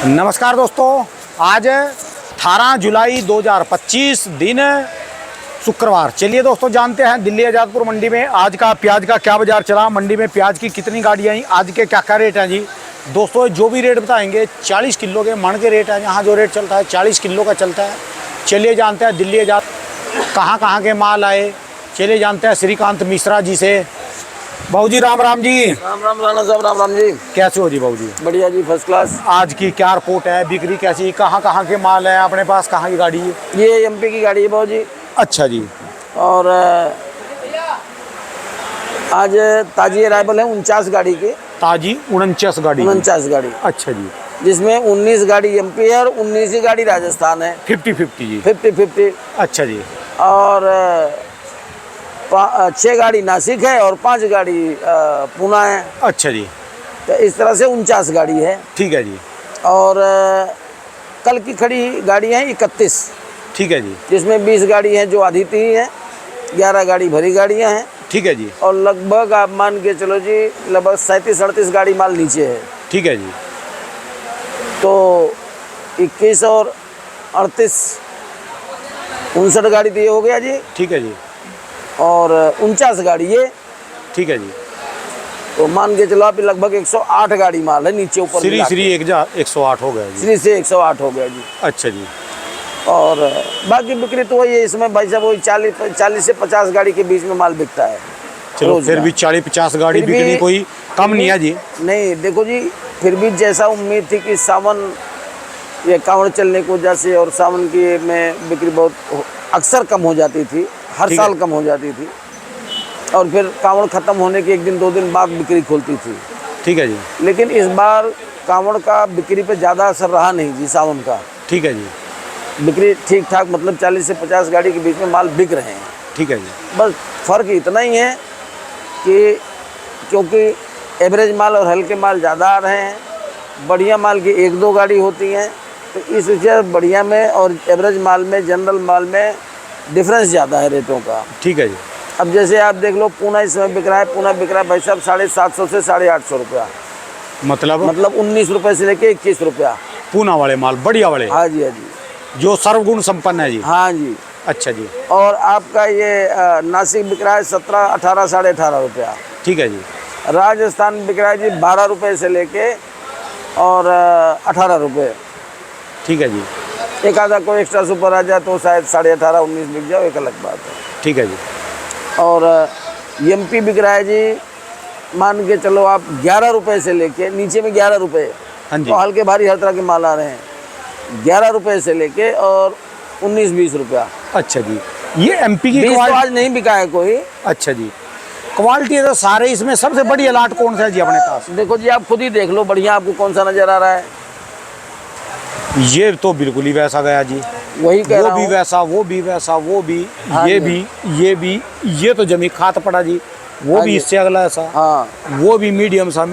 नमस्कार दोस्तों, आज 18 जुलाई 2025 दिन शुक्रवार। चलिए दोस्तों जानते हैं दिल्ली आज़ादपुर मंडी में आज का प्याज का क्या बाजार चला, मंडी में प्याज की कितनी गाड़ियाँ आई, आज के क्या क्या रेट हैं जी। दोस्तों जो भी रेट बताएंगे 40 किलो के मन के रेट है, यहाँ जो रेट चलता है 40 किलो का चलता है। चलिए जानते हैं दिल्ली आज़ाद कहाँ के माल आए। चलिए जानते हैं श्रीकांत मिश्रा जी से। बाबू जी राम राम जी। राम राम राणा साहब, राम राम जी। कैसे हो जी बाबू जी? बढ़िया जी, फर्स्ट क्लास। आज की क्या रिपोर्ट है, बिक्री कैसी, कहाँ के माल है अपने पास, कहाँ की गाड़ी है? ये एमपी की गाड़ी है बाबू जी। अच्छा जी। और आज ताजी अराइवल है 49 गाड़ी की। ताजी 49 गाड़ी? 49 गाड़ी। अच्छा जी। जिसमें 19 गाड़ी एमपी है और 19 ही गाड़ी राजस्थान है। 50-50 जी। 50-50। अच्छा जी। और 6 गाड़ी नासिक है और 5 गाड़ी पूना है। अच्छा जी। तो इस तरह से 49 गाड़ी है। ठीक है जी। और कल की खड़ी गाड़ियाँ हैं 31। ठीक है जी। जिसमें 20 गाड़ी हैं जो आधी ही हैं, 11 गाड़ी भरी गाड़ियाँ हैं। ठीक है जी। और लगभग आप मान के चलो जी लगभग 37-38 गाड़ी माल नीचे है। ठीक है जी। तो 21 और 38 59 गाड़ी तो ये हो गया जी। ठीक है जी। और 49 गाड़ी ये। ठीक है जी। तो मान के चलो आप लगभग 108 गाड़ी माल है नीचे ऊपर। श्री 108 हो गया जी। श्री से 108 हो गया जी। अच्छा जी। और बाकी बिक्री तो वही है, इसमें भाई साहब वही 40 से 50 गाड़ी के बीच में माल बिकता है। चलो फिर भी 40-50 गाड़ी बिकनी कोई कम नहीं है जी। नहीं देखो जी, फिर भी जैसा उम्मीद थी कि सावन ये कांवड़ चलने की वजह से और सावन की में बिक्री बहुत अक्सर कम हो जाती थी, हर साल कम हो जाती थी। और फिर कांवड़ ख़त्म होने के 1 दिन 2 दिन बाद बिक्री खुलती थी। ठीक है जी। लेकिन इस बार कांवड़ का बिक्री पे ज़्यादा असर रहा नहीं जी सावन का। ठीक है जी। बिक्री ठीक ठाक, मतलब 40 से 50 गाड़ी के बीच में माल बिक रहे हैं। ठीक है जी। बस फ़र्क इतना ही है कि क्योंकि एवरेज माल और हल्के माल ज़्यादा आ रहे हैं, बढ़िया माल की 1-2 गाड़ी होती हैं, तो इस वजह से बढ़िया में और एवरेज माल में, जनरल माल में डिफरेंस ज़्यादा है रेटों का। ठीक है जी। अब जैसे आप देख लो पूना इस समय बिक रहा है, पूना बिक रहा है भाई साहब 750 से 850 रुपया। मतलब 19 रुपये से लेके 21 रुपया। पूना वाले माल बढ़िया वाले? हाँ जी, हाँ जी। जो सर्वगुण संपन्न है जी? हाँ जी। अच्छा जी। और आपका ये नासिक बिक रहा है 17, 18, 18.5 रुपया। ठीक है जी। राजस्थान बिक रहा है जी 12 रुपये से लेके और 18 रुपये। ठीक है जी। एक आधा कोई एक्स्ट्रा सुपर आ जाए तो शायद 18.5, 19 बिक जाओ, एक अलग बात है। ठीक है जी। और एमपी बिक रहा है जी मान के चलो आप 11 रुपये से लेके नीचे में 11 रुपये। हाँ जी। तो हल्के भारी हर तरह के माल आ रहे हैं 11 रुपये से लेके और 19-20 रुपया। अच्छा जी। ये एमपी की तो आज नहीं बिका है कोई। अच्छा जी। क्वालिटी तो सारे इसमें सबसे बढ़िया लाट कौन सा है जी अपने पास? देखो जी आप खुद ही देख लो, बढ़िया आपको कौन सा नज़र आ रहा है? ये तो बिल्कुल ही वैसा गया जी। वही कह वो रहा भी हूँ। वैसा, वो भी वैसा, वो भी, हाँ ये जी। भी, ये भी, ये तो जमी खात पड़ा जी। वो हाँ भी जी। इससे अगला ऐसा, हाँ वो भी मीडियम सा,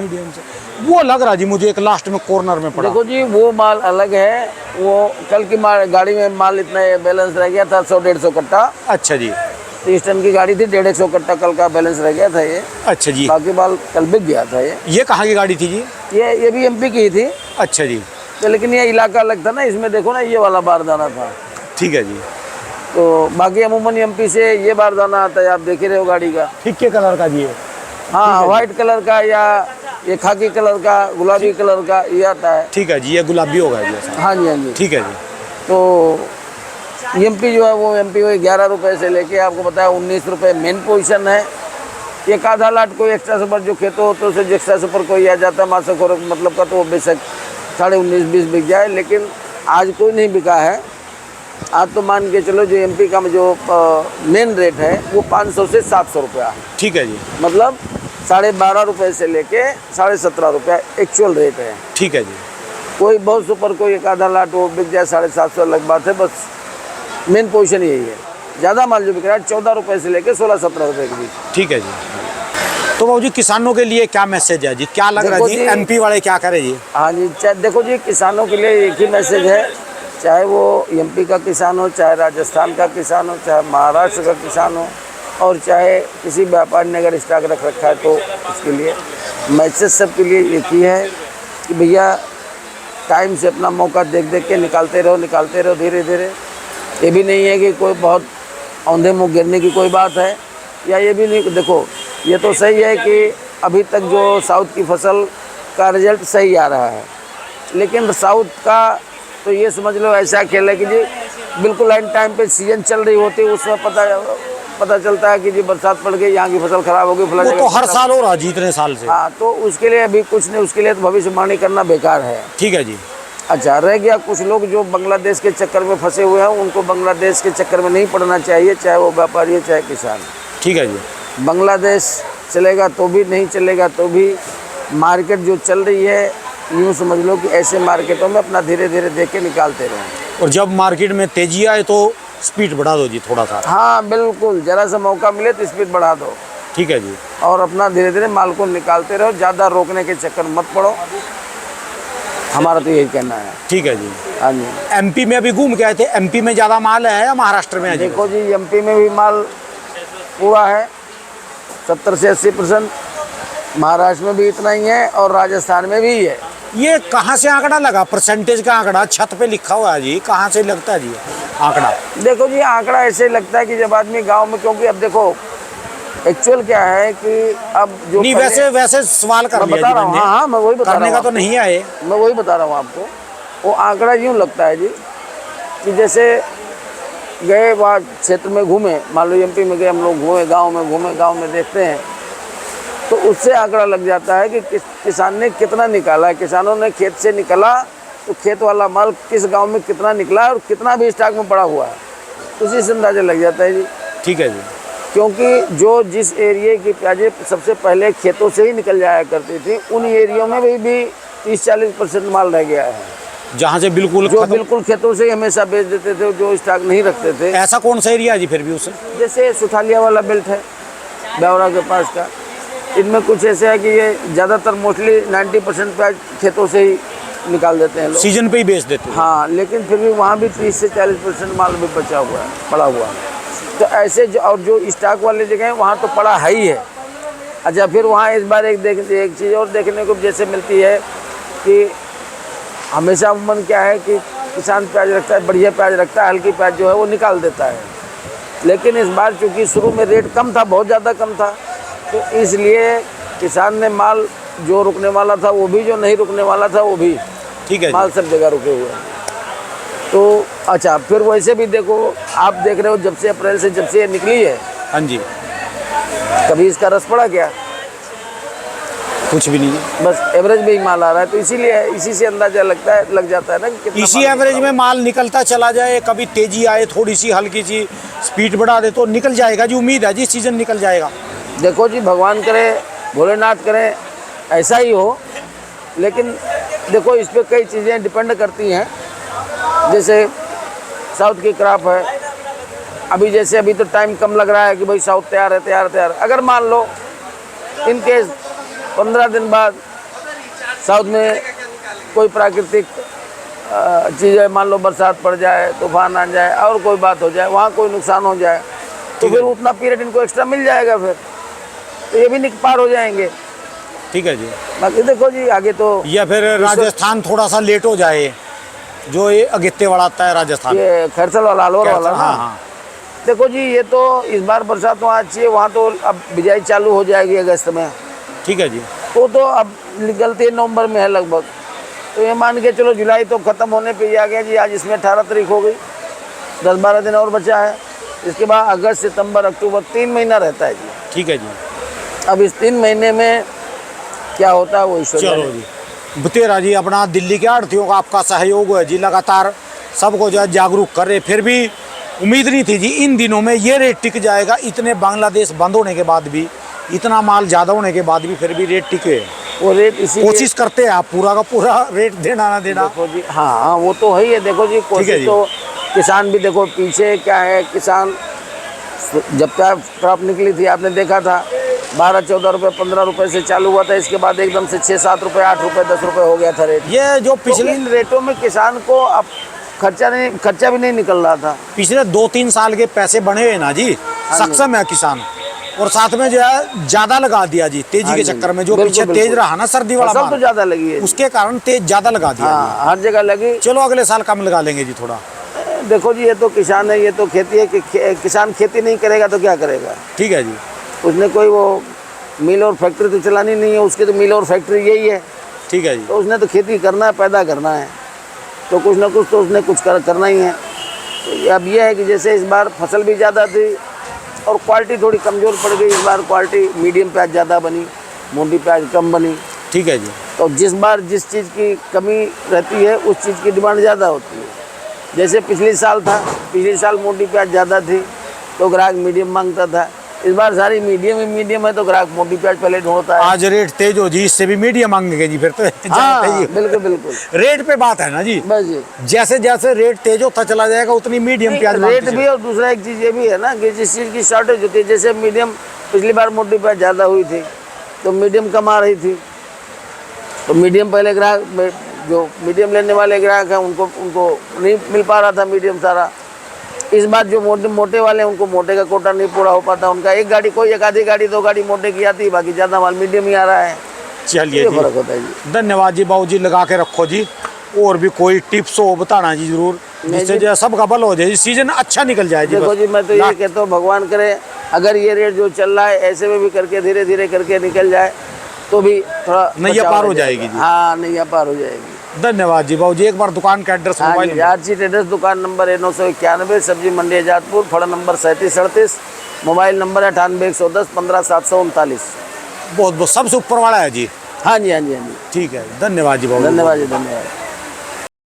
वो लग रहा जी मुझे एक लास्ट में कॉर्नर में पड़ा। देखो जी वो माल अलग है। वो कल की गाड़ी में माल इतना बैलेंस रह गया था 100-150 कट्टा। अच्छा जी। 30 टन की गाड़ी थी, 150 कट्टा कल का बैलेंस रह गया था ये। अच्छा जी। बाकी माल कल बिक गया था ये। ये कहाँ की गाड़ी थी जी? ये भी एमपी की ही थी। अच्छा जी। तो लेकिन ये इलाका अलग था ना, इसमें देखो ना ये वाला बारदाना था। ठीक है जी। तो बाकी अमूमन एमपी से ये बारदाना आता है, आप देख ही रहे हो गाड़ी का। फिक्के कलर का जी है? हाँ, व्हाइट कलर का या ये खाकी कलर का, गुलाबी कलर का ये आता है। ठीक है जी। ये गुलाबी होगा जी ऐसा? हाँ जी, हाँ जी। ठीक है जी। तो एमपी जो है वो एमपी वही 11 रुपये से लेके आपको बताया 19 रुपये मेन पोजीशन है। एक आधा लाट कोई एक्स्ट्रा सुपर जो खेतों होते से एक्स्ट्रा सुपर कोई आ जाता है मासक और मतलब का, तो वो बेशक 19.5-20 बिक जाए, लेकिन आज कोई नहीं बिका है। आज तो मान के चलो जो एमपी का जो मेन रेट है वो 500 से 700 रुपया। ठीक है जी। मतलब 12.5 रुपये से लेके 17.5 रुपया एक्चुअल रेट है। ठीक है जी। कोई बहुत सुपर कोई एक आधा लाट वो बिक जाए 750 अलग बात है, बस मेन पोजीशन यही है। ज़्यादा माल जो बिक रहा है 14 रुपये से लेके 16-17 रुपये के बीच। ठीक है जी। तो बाबू जी किसानों के लिए क्या मैसेज है जी, क्या लग रहा है जी एमपी वाले क्या करें जी? हाँ जी, देखो जी किसानों के लिए एक ही मैसेज है, चाहे वो एमपी का किसान हो, चाहे राजस्थान का किसान हो, चाहे महाराष्ट्र का किसान हो, और चाहे किसी व्यापारी ने अगर स्टॉक रख रखा है तो उसके लिए मैसेज सबके लिए एक ही है कि भैया टाइम से अपना मौका देख देख के निकालते रहो धीरे धीरे। ये भी नहीं है कि कोई बहुत औंधे मुँह गिरने की कोई बात है, या ये भी नहीं। देखो ये तो सही है कि अभी तक जो साउथ की फसल का रिजल्ट सही आ रहा है, लेकिन साउथ का तो ये समझ लो ऐसा खेल है कि जी बिल्कुल एंड टाइम पे सीजन चल रही होती है, उसमें पता चलता है कि जी बरसात पड़ गई, यहाँ की फसल खराब हो गई, फला वो तो हर साल हो रहा जी इतने साल से। हाँ, तो उसके लिए अभी कुछ नहीं, उसके लिए तो भविष्यवाणी करना बेकार है। ठीक है जी। अच्छा, रह गया कुछ लोग जो बांग्लादेश के चक्कर में फंसे हुए हैं, उनको बांग्लादेश के चक्कर में नहीं पड़ना चाहिए, चाहे वो व्यापारी है चाहे किसान। ठीक है जी। बांग्लादेश चलेगा तो भी, नहीं चलेगा तो भी, मार्केट जो चल रही है यूँ समझ लो कि ऐसे मार्केटों में अपना धीरे धीरे देख के निकालते रहें। और जब मार्केट में तेजी आए तो स्पीड बढ़ा दो जी थोड़ा सा। हाँ बिल्कुल, ज़रा सा मौका मिले तो स्पीड बढ़ा दो। ठीक है जी। और अपना धीरे धीरे माल को निकालते रहो, ज़्यादा रोकने के चक्कर मत पड़ो, हमारा तो यही कहना है। ठीक है जी। हाँ जी। एमपी में अभी घूम के आए थे, एमपी में ज़्यादा माल है या महाराष्ट्र में है जी? देखो जी, एमपी में भी माल पूरा है 70 से 80%, महाराष्ट्र में भी इतना ही है और राजस्थान में भी है। ये कहाँ से आंकड़ा लगा, परसेंटेज का आंकड़ा छत पे लिखा हुआ है जी, कहाँ से लगता है जी आंकड़ा? देखो जी, आंकड़ा ऐसे लगता है कि जब आदमी गांव में, क्योंकि अब देखो एक्चुअल क्या है कि अब जो नहीं, वैसे सवाल कर लिया बता रहा हूँ। हाँ, मैं वही बता रहा हूँ, करने का तो नहीं आए, मैं वही बता रहा हूँ आपको। वो आंकड़ा यूँ लगता है जी कि जैसे गए वहाँ क्षेत्र में घूमे, मान लो एमपी में गए हम लोग, घूमे गाँव में देखते हैं, तो उससे आंकड़ा लग जाता है कि किसान ने कितना निकाला है। किसानों ने खेत से निकाला तो खेत वाला माल किस गांव में कितना निकला है और कितना भी स्टॉक में पड़ा हुआ है, उसी से अंदाजा लग जाता है जी। ठीक है जी। क्योंकि जो जिस एरिया की प्याजें सबसे पहले खेतों से ही निकल जाया करती थी, उन एरियो में भी 30-40% माल रह गया है, जहाँ से बिल्कुल बिल्कुल खेतों से ही हमेशा बेच देते थे, जो स्टॉक नहीं रखते थे। ऐसा कौन सा एरिया है जी फिर भी उससे? जैसे सुठालिया वाला बेल्ट है ब्यावरा के पास का, इनमें कुछ ऐसे है कि ये ज़्यादातर मोस्टली 90% प्याज खेतों से ही निकाल देते हैं लोग, सीजन पे ही बेच देते हैं। हाँ, लेकिन फिर भी वहाँ भी 30 से 40% माल भी बचा हुआ है, पड़ा हुआ है। तो ऐसे और जो स्टॉक वाले जगह हैं वहाँ तो पड़ा है ही है। अच्छा, फिर वहाँ इस बार एक चीज़ और देखने को जैसे मिलती है कि हमेशा अमूमन क्या है कि किसान प्याज रखता है, बढ़िया प्याज रखता है, हल्की प्याज जो है वो निकाल देता है। लेकिन इस बार चूँकि शुरू में रेट कम था, बहुत ज़्यादा कम था, तो इसलिए किसान ने माल जो रुकने वाला था वो भी, जो नहीं रुकने वाला था वो भी, ठीक है, माल सब जगह रुके हुए हैं। तो अच्छा, फिर वैसे भी देखो, आप देख रहे हो जब से अप्रैल से जब से ये निकली है, हाँ जी, कभी इसका रस पड़ा क्या? कुछ भी नहीं है, बस एवरेज में ही माल आ रहा है। तो इसीलिए इसी से अंदाजा लग जाता है ना कि कितना इसी एवरेज में माल निकलता चला जाए, कभी तेजी आए, थोड़ी सी हल्की सी स्पीड बढ़ा दे तो निकल जाएगा जी, उम्मीद है जी सीजन निकल जाएगा। देखो जी, भगवान करे, भोलेनाथ करे ऐसा ही हो, लेकिन देखो इस पर कई चीज़ें डिपेंड करती हैं। जैसे साउथ की क्रॉप है, अभी तो टाइम कम लग रहा है कि भाई साउथ तैयार है। अगर मान लो इनके 15 दिन बाद साउथ में कोई प्राकृतिक चीज़ें, मान लो बरसात पड़ जाए, तूफान आ जाए और कोई बात हो जाए, वहाँ कोई नुकसान हो जाए, तो फिर उतना पीरियड इनको एक्स्ट्रा मिल जाएगा, फिर तो ये भी पार हो जाएंगे। ठीक है जी। बाकी देखो जी आगे तो, या फिर राजस्थान थोड़ा सा लेट हो जाए, जो ये अगेते वाला आता है राजस्थान, ये खैरसल वाला, अलवर वाला, हाँ हाँ। देखो जी, ये तो इस बार बरसात वहाँ अच्छी है, वहाँ तो अब बिजाई चालू हो जाएगी अगस्त में। ठीक है जी। वो तो अब निकलती है नवंबर में है लगभग, तो ये मान के चलो जुलाई तो ख़त्म होने पे ही आ गया जी। आज इसमें 18 तारीख हो गई, 10-12 दिन और बचा है। इसके बाद अगस्त, सितंबर, अक्टूबर 3 महीना रहता है जी। ठीक है जी। अब इस 3 महीने में क्या होता है वो ईश्वर जाने। चलो जी, बतेरा जी, अपना दिल्ली के आढ़तियों का आपका सहयोग है जी, लगातार सबको जो है जागरूक कर रहे। फिर भी उम्मीद नहीं थी जी इन दिनों में ये रेट टिक जाएगा, इतने बांग्लादेश बंद होने के बाद भी, इतना माल ज़्यादा होने के बाद भी फिर भी रेट टिके। वो रेट इसी कोशिश करते हैं आप पूरा का पूरा रेट देना ना देना। देखो जी, हाँ वो तो है ही है। देखो जी, कोशिश तो किसान भी, देखो पीछे क्या है, किसान जब तक क्रॉप निकली थी आपने देखा था 12-14 रुपये, 15 रुपये से चालू हुआ था, इसके बाद एकदम से 6-7 रुपये, 8 रुपये, 10 रुपये हो गया था रेट। ये जो पिछले इन रेटों में किसान को अब खर्चा भी नहीं निकल रहा था। पिछले 2-3 साल के पैसे बने हुए ना जी, सक्षम है किसान, और साथ में जो है ज्यादा लगा दिया जी तेजी हाँ के जी, चक्कर में, जो बिल्कुल, पीछे तेज बिल्कुल। रहा ना सर्दी वाला फसल तो माल, ज्यादा लगी है। उसके कारण तेज ज्यादा लगा दिया हाँ, हर जगह लगी। जी। चलो अगले साल कम लगा लेंगे जी थोड़ा। देखो जी, ये तो किसान है, ये तो खेती है कि किसान खेती नहीं करेगा तो क्या करेगा। ठीक है जी। उसने कोई वो मिल और फैक्ट्री तो चलानी नहीं है, उसकी तो मिल और फैक्ट्री यही है। ठीक है जी। तो उसने तो खेती करना है, पैदा करना है, तो कुछ ना कुछ तो उसने कुछ करना ही है। तो अब ये है कि जैसे इस बार फसल भी ज़्यादा थी और क्वालिटी थोड़ी कमज़ोर पड़ गई। इस बार क्वालिटी मीडियम प्याज ज़्यादा बनी, मोटी प्याज कम बनी। ठीक है जी। तो जिस बार जिस चीज़ की कमी रहती है उस चीज़ की डिमांड ज़्यादा होती है। जैसे पिछले साल था, पिछले साल मोटी प्याज ज़्यादा थी तो ग्राहक मीडियम मांगता था। इस बार सारी मीडियम है तो ग्राहक मोटी प्याज पहले ढूंढता है। आज रेट तेज हो जी, इससे भी मीडियम मांगेंगे जी फिर तो। हाँ, जानते ही। बिल्कुल बिल्कुल। रेट पे बात है ना जी, बस जी। जैसे जैसे रेट तेज होता चला जाएगा उतनी मीडियम प्याज रेट मांगते भी, और दूसरा एक चीज़ ये भी है ना कि जिस चीज़ की शॉर्टेज होती है, जैसे मीडियम पिछली बार मोटी प्याज ज़्यादा हुई थी तो मीडियम कम आ रही थी, तो मीडियम पहले ग्राहक जो मीडियम लेने वाले ग्राहक हैं उनको नहीं मिल पा रहा था मीडियम सारा। इस बार जो मोटे वाले हैं उनको मोटे का कोटा नहीं पूरा हो पाता उनका। एक गाड़ी, कोई एक आधी गाड़ी दो गाड़ी मोटे की आती है, बाकी ज़्यादा माल मीडियम ही आ रहा है। चलिए ये जी, फर्क होता है जी। धन्यवाद जी बाबू जी, लगा के रखो जी। और भी कोई टिप्स हो बताना जी जरूर, जिससे जो है सबका भला हो जाए जी, सीजन अच्छा निकल जाए जी। देखो बस। जी, मैं तो ये कहता हूँ भगवान करे अगर ये रेट जो चल रहा है ऐसे में भी करके धीरे धीरे करके निकल जाए तो भी थोड़ा नैया बचाव पार हो जाएगा। जाएगी जी। हाँ, नैया पार हो जाएगी। धन्यवाद जी बाबू जी। एक बार दुकान का एड्रेस, हाँ मोबाइल जी, आरसी ट्रेडर्स, दुकान नंबर है 991, सब्जी मंडी आजादपुर, फड़ा नंबर 3738, मोबाइल नंबर है 98 110 15 739। बहुत बहुत सबसे ऊपर वाला है जी। हाँ जी, हाँ जी, हाँ जी। ठीक है, धन्यवाद जी बाबू जी। धन्यवाद जी, धन्यवाद।